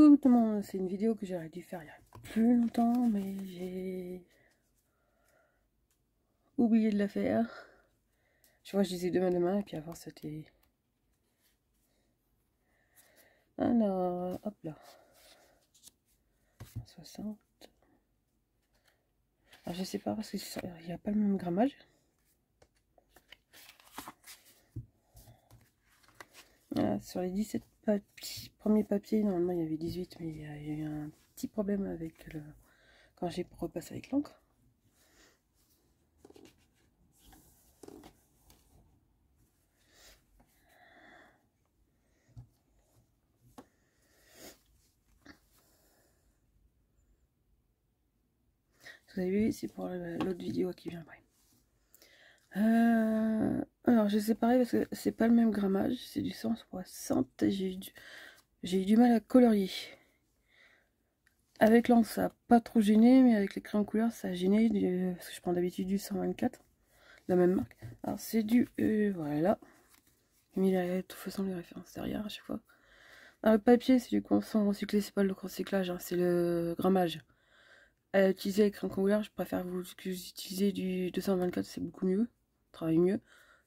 Coucou tout le monde, c'est une vidéo que j'aurais dû faire il y a plus longtemps, mais j'ai oublié de la faire. Je vois, je disais demain, et puis avant c'était... Alors, hop là. 60. Alors je sais pas, parce qu'il n'y a pas le même grammage. Voilà, sur les 17 premiers papiers, normalement il y avait 18, mais il y a eu un petit problème avec le... quand j'ai repassé avec l'encre. Vous avez vu, c'est pour l'autre vidéo qui vient après. Alors j'ai séparé parce que c'est pas le même grammage, c'est du 160, j'ai eu du mal à colorier. Avec l'encre ça n'a pas trop gêné, mais avec les crayons couleur ça a gêné, parce que je prends d'habitude du 124, la même marque. Alors c'est du, voilà, j'ai mis de toute façon les références derrière à chaque fois. Alors, le papier c'est du constant recyclé, c'est pas le recyclage, hein, c'est le grammage. À utiliser avec crayon couleur, je préfère que vous utilisez du 224, c'est beaucoup mieux, travaille mieux.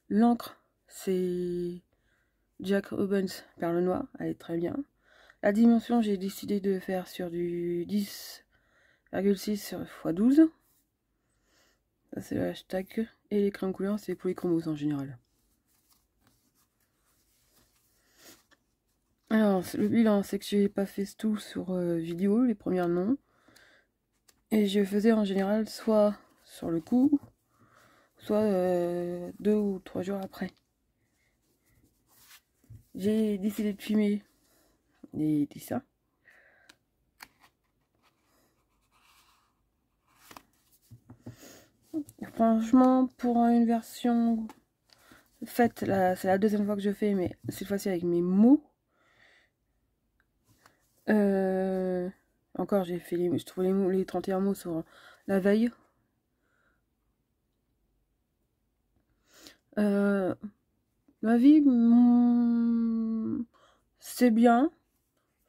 L'encre, c'est Jack Owens Perle Noire, elle est très bien. La dimension, j'ai décidé de faire sur du 10,6 x 12. Ça, c'est le hashtag. Et les crayons couleurs, c'est polychromose en général. Alors, le bilan, c'est que j'ai pas fait tout sur vidéo, les premières non. Et je faisais en général soit sur le coup, soit 2 ou 3 jours après. J'ai décidé de filmer des dessins. Franchement, pour une version faite, c'est la deuxième fois que je fais, mais cette fois-ci avec mes mots. Encore, j'ai fait je trouve les 31 mots sur la veille. Ma vie, c'est bien.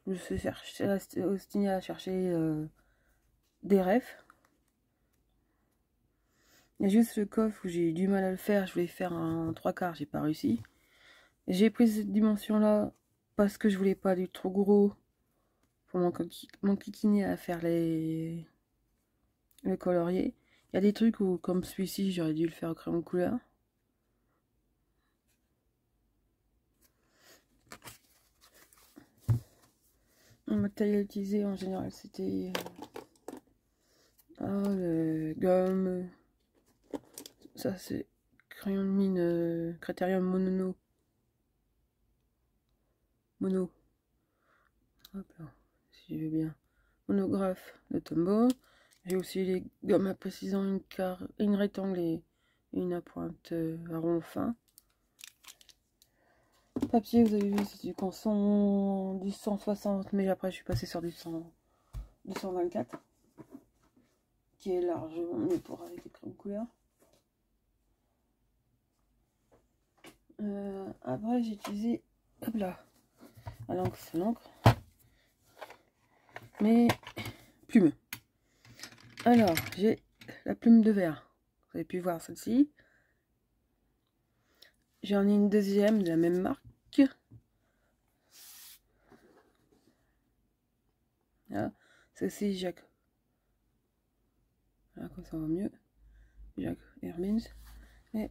Je suis ostinée à chercher des rêves. Il y a juste le coffre où j'ai eu du mal à le faire. Je voulais faire un 3/4, j'ai pas réussi. J'ai pris cette dimension-là parce que je voulais pas aller trop gros pour mon kikini à faire le colorier. Il y a des trucs où, comme celui-ci, j'aurais dû le faire au crayon couleur. Le matériel utilisé en général, c'était gomme. Ça, c'est crayon de mine Critérium mono. Hop là, si je veux bien. Monographe de Tombow. J'ai aussi les gommes à précision, une rectangle et une à pointe à rond fin. Papier, vous avez vu, c'est du Canson du 160, mais après je suis passée sur du 124, qui est largement mieux pour avec les crayons couleurs. Après j'ai utilisé, hop là, à l'encre, c'est l'encre, mais plume. Alors j'ai la plume de verre, vous avez pu voir celle-ci. J'en ai une deuxième de la même marque. Là, celle-ci Jacques. Voilà, comme ça va mieux. Jacques Hermins. Et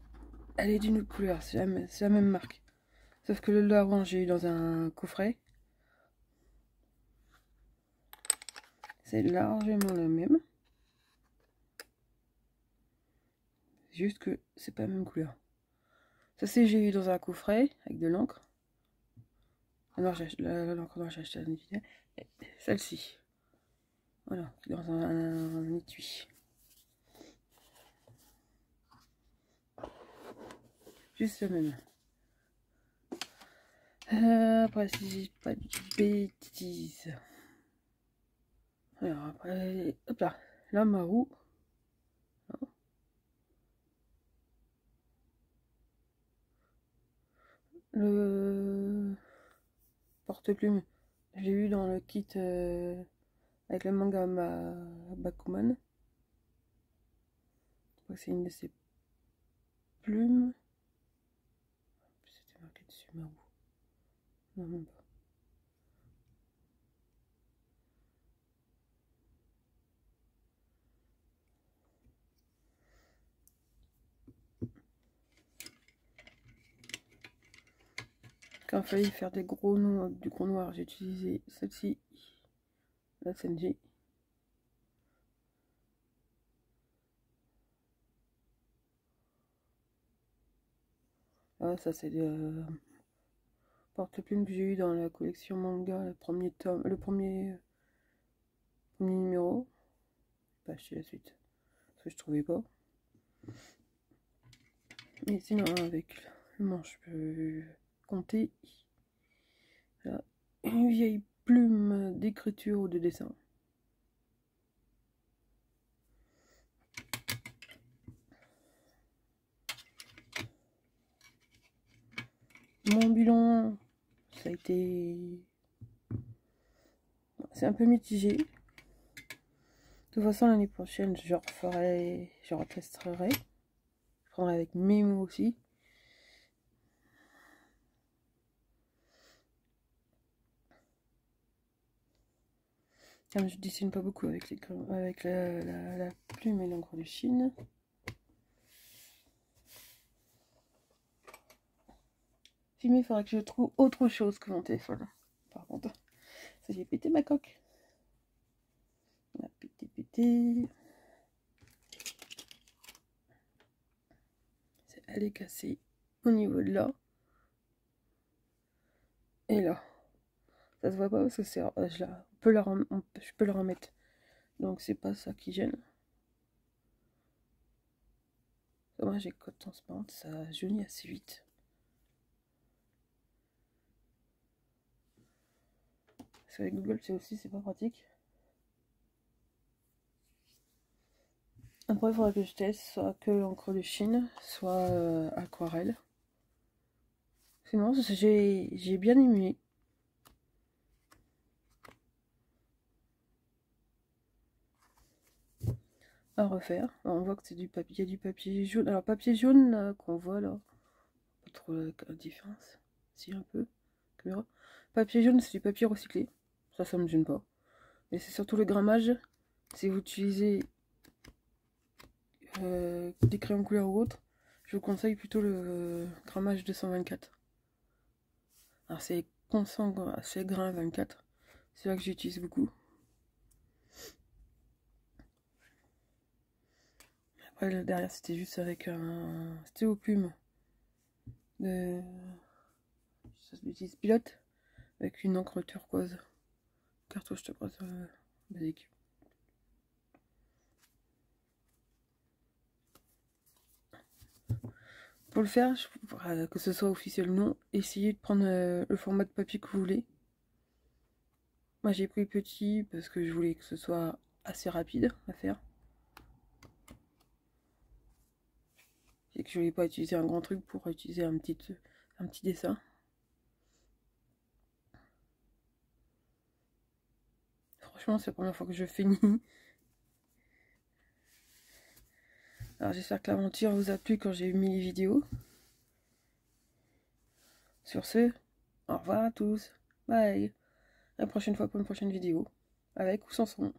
elle est d'une autre couleur, c'est la même marque. Sauf que le larron, j'ai eu dans un coffret. C'est largement la même. Juste que c'est pas la même couleur. Ça, c'est j'ai eu dans un coffret avec de l'encre. Alors, l'encre noire, j'ai acheté un étui. Celle-ci. Voilà, dans un étui. Juste la même. Après, si j'ai pas de bêtises. Alors, après, hop là. La marou. Le porte-plume J'ai eu dans le kit avec le manga Bakuman. Je crois que c'est une de ses plumes. C'était marqué dessus, mais où? Non, même pas. Quand il fallait faire du gros noir, j'ai utilisé celle-ci, la Senji. Ah, ça c'est le porte-plume que j'ai eu dans la collection manga, le premier tome, le premier numéro. J'ai pas acheté la suite, parce que je trouvais pas. Mais sinon, avec le manche, je peux compter. Là, une vieille plume d'écriture ou de dessin. Mon bilan, ça a été... C'est un peu mitigé. De toute façon, l'année prochaine, je retesterai. Je prendrai avec mes mots aussi. Comme je dessine pas beaucoup avec la plume et l'encre de Chine. Mais il faudra que je trouve autre chose que mon téléphone. Par contre, ça j'ai pété ma coque. On a pété. Elle est cassée au niveau de là. Et là. Ça se voit pas parce que c'est je peux la remettre. Donc c'est pas ça qui gêne. Moi j'ai cote transparente, ça jaunit assez vite. Parce qu'avec Google c'est pas pratique. Après il faudra que je teste soit que l'encre de Chine, soit aquarelle. Sinon j'ai bien aimé. À refaire. Alors, on voit que c'est du papier, il y a du papier jaune. Alors papier jaune qu'on voit là, pas trop la différence, si un peu. Caméra. Papier jaune c'est du papier recyclé, ça me gêne pas. Mais c'est surtout le grammage. Si vous utilisez des crayons couleur ou autre, je vous conseille plutôt le grammage 224. Alors c'est concentré, c'est grain 24, c'est là que j'utilise beaucoup. Après le derrière c'était juste avec un stylo plume de bêtise pilote avec une encre turquoise. Cartouche turquoise basique. Pour le faire, que ce soit officiel ou non, essayez de prendre le format de papier que vous voulez. Moi j'ai pris petit parce que je voulais que ce soit assez rapide à faire. Et que je voulais pas utiliser un grand truc pour utiliser un petit dessin. Franchement c'est la première fois que je finis. Alors j'espère que l'aventure vous a plu quand j'ai mis les vidéos. Sur ce, au revoir à tous. Bye. À la prochaine fois pour une prochaine vidéo. Avec ou sans son.